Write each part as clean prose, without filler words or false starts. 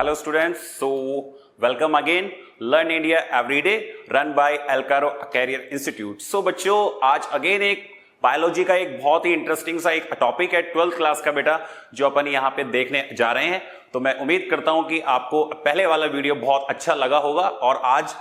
Hello students, so welcome again. Learn India Everyday run by Alcaro Career Institute. So बच्चों आज again एक biology का एक बहुत ही इंटरेस्टिंग सा एक टॉपिक है 12th क्लास का बेटा जो अपन यहाँ पे देखने जा रहे हैं। तो मैं उम्मीद करता हूँ कि आपको पहले वाला वीडियो बहुत अच्छा लगा होगा और आज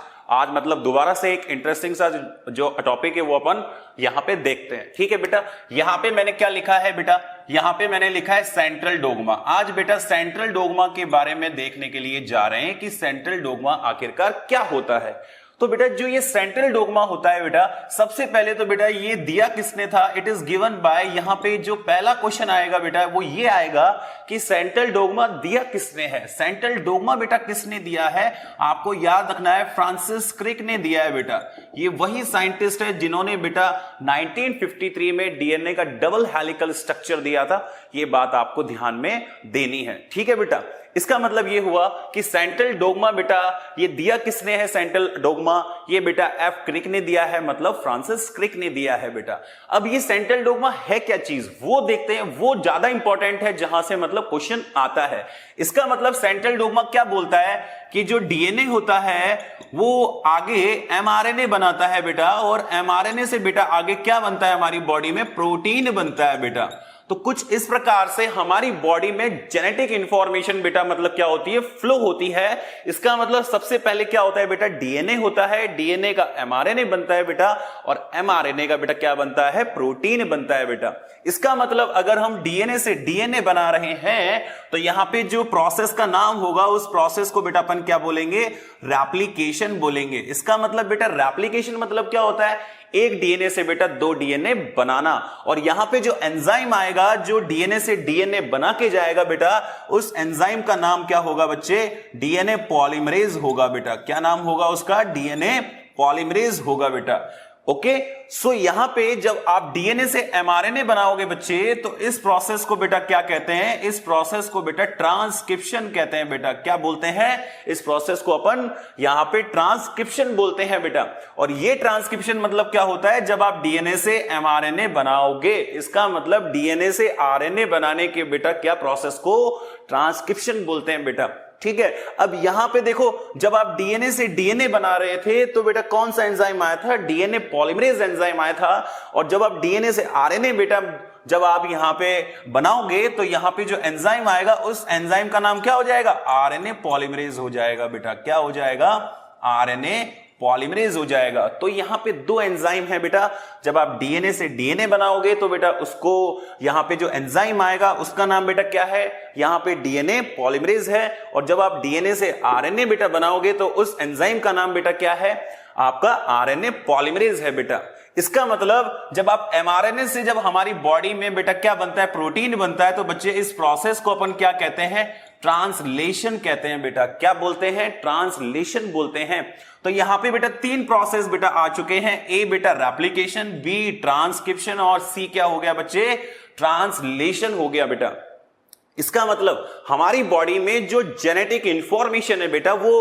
मतलब दोबारा से एक इंटरेस्टिंग सा जो टॉपिक है वो अपन यहाँ पे देखते हैं। ठीक है बेटा, यहाँ पे मैंने क्या लिखा है बेटा, यहाँ पे मैंने लिखा है सेंट्रल डोग्मा। आज बेटा सेंट्रल डोग्मा के बारे में देखने के लिए जा रहे हैं कि सेंट्रल डोग्मा आखिरकार क्या होता है। तो बेटा जो ये सेंट्रल डोग्मा होता है बेटा, सबसे पहले तो बेटा ये दिया किसने था, इट इज गिवन बाय, यहाँ पे जो पहला क्वेश्चन आएगा बेटा वो ये आएगा कि सेंट्रल डोग्मा दिया किसने है। सेंट्रल डोग्मा बेटा किसने दिया है, आपको याद रखना है फ्रांसिस क्रिक ने दिया है बेटा। ये वही साइंटिस्ट है जिन्होंने बेटा 1953 में डीएनए का डबल हेलिकल स्ट्रक्चर दिया था। ये बात आपको ध्यान में देनी है। ठीक है बेटा, इसका मतलब ये हुआ कि सेंट्रल डोग्मा बेटा ये दिया किसने है, सेंट्रल डोग्मा ये बेटा एफ क्रिक ने दिया है, मतलब फ्रांसिस क्रिक ने दिया है बेटा। अब ये सेंट्रल डोग्मा है क्या चीज वो देखते हैं, वो ज्यादा इंपॉर्टेंट है जहां से मतलब क्वेश्चन आता है। इसका मतलब सेंट्रल डोग्मा क्या बोलता है कि जो डीएनए होता है वो आगे एमआरएनए बनाता है बेटा, और एमआरएनए से बेटा आगे क्या बनता है, हमारी बॉडी में प्रोटीन बनता है बेटा। तो कुछ इस प्रकार से हमारी बॉडी में जेनेटिक इंफॉर्मेशन बेटा मतलब क्या होती है, फ्लो होती है। इसका मतलब सबसे पहले क्या होता है बेटा, डीएनए होता है, डीएनए का एमआरएनए बनता है बेटा, और एमआरएनए का बेटा क्या बनता है, प्रोटीन बनता है बेटा। इसका मतलब अगर हम डीएनए से डीएनए बना रहे हैं तो यहां पे जो प्रोसेस का नाम होगा उस प्रोसेस को बेटा अपन क्या बोलेंगे, रेप्लिकेशन बोलेंगे। इसका मतलब बेटा रेप्लिकेशन मतलब क्या होता है, एक डीएनए से बेटा दो डीएनए बनाना। और यहां पे जो एंजाइम आएगा जो डीएनए से डीएनए बना के जाएगा बेटा, उस एंजाइम का नाम क्या होगा बच्चे, डीएनए पॉलीमरेज होगा बेटा। क्या नाम होगा उसका, डीएनए पॉलीमरेज होगा बेटा। ओके, सो यहां पे जब आप डीएनए से एमआरएनए बनाओगे बच्चे तो इस प्रोसेस को बेटा क्या कहते हैं, इस प्रोसेस को बेटा ट्रांसक्रिप्शन कहते हैं बेटा। क्या बोलते हैं, इस प्रोसेस को अपन यहां पे ट्रांसक्रिप्शन बोलते हैं बेटा। और ये ट्रांसक्रिप्शन मतलब क्या होता है, जब आप डीएनए से एमआरएनए बनाओगे, इसका मतलब डीएनए से आरएनए बनाने के बेटा क्या प्रोसेस को ट्रांसक्रिप्शन बोलते हैं बेटा। ठीक है, अब यहां पे देखो जब आप डीएनए से डीएनए बना रहे थे तो बेटा कौन सा एंजाइम आया था, डीएनए पॉलीमरेज एंजाइम आया था। और जब आप डीएनए से आरएनए बेटा जब आप यहां पे बनाओगे तो यहां पे जो एंजाइम आएगा उस एंजाइम का नाम क्या हो जाएगा, आरएनए पॉलीमरेज हो जाएगा बेटा। क्या हो जाएगा, आरएनए पॉलीमरेज हो जाएगा। तो यहां पे दो एंजाइम है बेटा, जब आप डीएनए से डीएनए बनाओगे तो बेटा उसको यहां पे जो एंजाइम आएगा उसका नाम बेटा क्या है, यहां पे डीएनए पॉलीमरेज है। और जब आप डीएनए से आरएनए बेटा बनाओगे तो उस एंजाइम का नाम बेटा क्या है, आपका आरएनए पॉलीमरेज है बेटा। इसका मतलब जब आप एमआरएनए से जब हमारी बॉडी में बेटा क्या बनता है, प्रोटीन बनता है, तो बच्चे इस प्रोसेस को अपन क्या कहते हैं, ट्रांसलेशन कहते हैं बेटा। क्या बोलते हैं, ट्रांसलेशन बोलते हैं। तो यहां पे बेटा तीन प्रोसेस बेटा आ चुके हैं, ए बेटा रेप्लिकेशन, बी ट्रांसक्रिप्शन और सी क्या हो गया बच्चे, ट्रांसलेशन हो गया बेटा। इसका मतलब हमारी बॉडी में जो जेनेटिक इंफॉर्मेशन है बेटा वो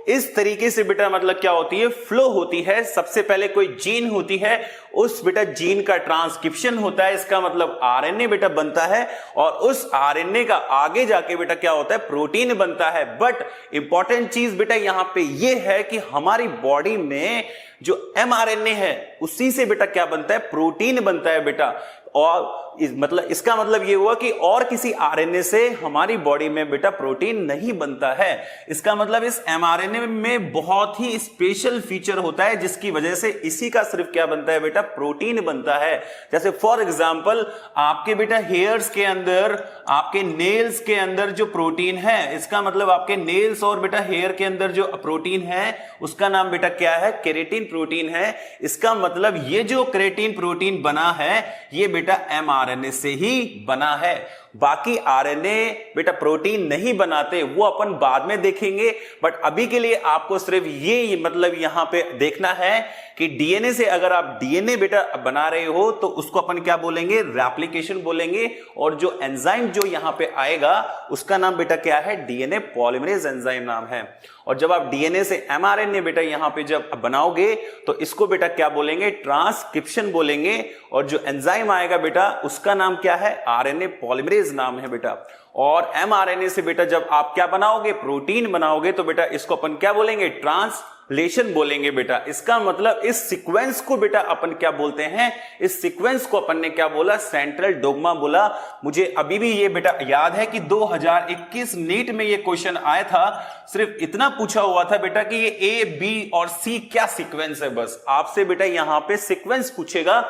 इस तरीके से बेटा मतलब क्या होती है, फ्लो होती है। सबसे पहले कोई जीन होती है, उस बेटा जीन का ट्रांसक्रिप्शन होता है, इसका मतलब आरएनए बेटा बनता है, और उस आरएनए का आगे जाके बेटा क्या होता है, प्रोटीन बनता है। बट इंपॉर्टेंट चीज बेटा यहां पे ये है कि हमारी बॉडी में जो एमआरएनए है उसी से बेटा क्या बनता है, प्रोटीन बनता है बेटा। और मतलब इसका मतलब ये हुआ कि और किसी आरएनए से हमारी बॉडी में बेटा प्रोटीन नहीं बनता है। इसका मतलब इस एमआरएनए में बहुत ही स्पेशल फीचर होता है जिसकी वजह से इसी का सिर्फ क्या बनता है बेटा, प्रोटीन बनता है। जैसे फॉर एग्जांपल आपके बेटा हेयर्स के अंदर, आपके नेल्स के अंदर जो प्रोटीन है, इसका मतलब आपके नेल्स और बेटा हेयर के अंदर जो प्रोटीन है उसका नाम बेटा क्या है, केराटिन प्रोटीन है। इसका मतलब ये जो केराटिन प्रोटीन बना है ये बेटा एमआरएनए से ही बना है। बाकी आरएनए बेटा प्रोटीन नहीं बनाते, वो अपन बाद में देखेंगे। बट अभी के लिए आपको सिर्फ ये मतलब यहां पे देखना है कि डीएनए से अगर आप डीएनए बेटा बना रहे हो तो उसको अपन क्या बोलेंगे, रेप्लिकेशन बोलेंगे। और जो एंजाइम जो यहां पे आएगा उसका नाम बेटा क्या है, डीएनए पॉलीमरेज एंजाइम नाम है। और जब आप डीएनए से एमआरएनए बेटा यहां पे जब बनाओगे तो इसको बेटा क्या बोलेंगे, ट्रांसक्रिप्शन बोलेंगे। और जो एंजाइम आएगा बेटा उसका नाम क्या है, आरएनए पॉलीमरेज अंग्रेज नाम है बेटा। और mRNA से बेटा जब आप क्या बनाओगे, प्रोटीन बनाओगे, तो बेटा इसको अपन क्या बोलेंगे, ट्रांसलेशन बोलेंगे बेटा। इसका मतलब इस सीक्वेंस को बेटा अपन क्या बोलते हैं, इस सीक्वेंस को अपन ने क्या बोला, सेंट्रल डोग्मा बोला। मुझे अभी भी ये बेटा याद है कि 2021 नीट में ये क्वेश्चन आया था, सिर्फ इतना पूछा हुआ था बेटा कि ये ए, बी और सी क्या सीक्वेंस है। बस आपसे बेटा यहां पे सीक्वेंस पूछेगा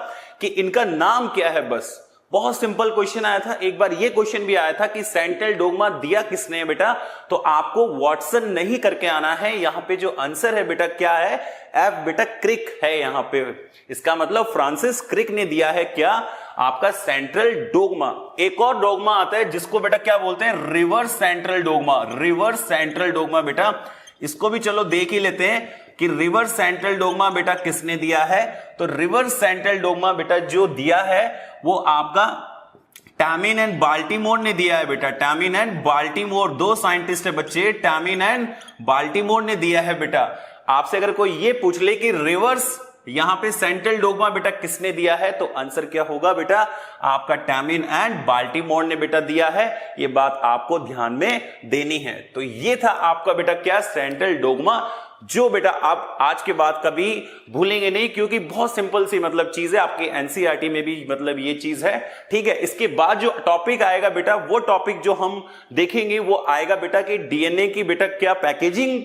कि इनका नाम क्या है, बस बहुत सिंपल क्वेश्चन आया था। एक बार ये क्वेश्चन भी आया था कि सेंट्रल डोग्मा दिया किसने है बेटा, तो आपको वाटसन नहीं करके आना है। यहां पे जो आंसर है बेटा क्या है, एफ बेटा, क्रिक है यहां पे। इसका मतलब फ्रांसिस क्रिक ने दिया है क्या, आपका सेंट्रल डोग्मा। एक और डोग्मा आता है जिसको बेटा क्या बोलते हैं, reverse central dogma. Reverse central dogma बेटा, इसको भी चलो देख ही लेते हैं कि रिवर्स सेंट्रल डोग्मा बेटा किसने दिया है। तो रिवर्स सेंट्रल डोग्मा बेटा जो दिया है वो आपका टैमिन एंड बाल्टीमोर ने दिया है बेटा। टैमिन एंड बाल्टीमोर, दो साइंटिस्ट है बच्चे, टैमिन एंड बाल्टीमोर ने दिया है बेटा। आपसे अगर कोई ये पूछ ले कि रिवर्स यहां पे सेंट्रल डोग्मा बेटा किसने दिया है, तो आंसर क्या होगा बेटा, आपका टैमिन एंड बाल्टीमोर ने बेटा दिया है। ये बात आपको ध्यान में देनी है। तो ये था आपका बेटा क्या, सेंट्रल डोग्मा, जो बेटा आप आज के बाद कभी भूलेंगे नहीं, क्योंकि बहुत सिंपल सी मतलब चीज है, आपकी एनसीईआरटी में भी मतलब ये चीज है। ठीक है, इसके बाद जो टॉपिक आएगा बेटा, वो टॉपिक जो हम देखेंगे वो आएगा बेटा कि डीएनए की बेटा क्या पैकेजिंग,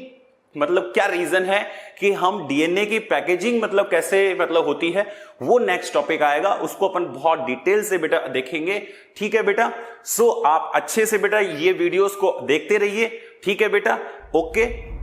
मतलब क्या रीजन है कि हम डीएनए की पैकेजिंग मतलब कैसे मतलब होती है, वो नेक्स्ट टॉपिक आएगा, उसको अपन बहुत डिटेल से बेटा देखेंगे। ठीक है बेटा, सो आप अच्छे से बेटा ये वीडियोस को देखते रहिए। ठीक है बेटा, ओके।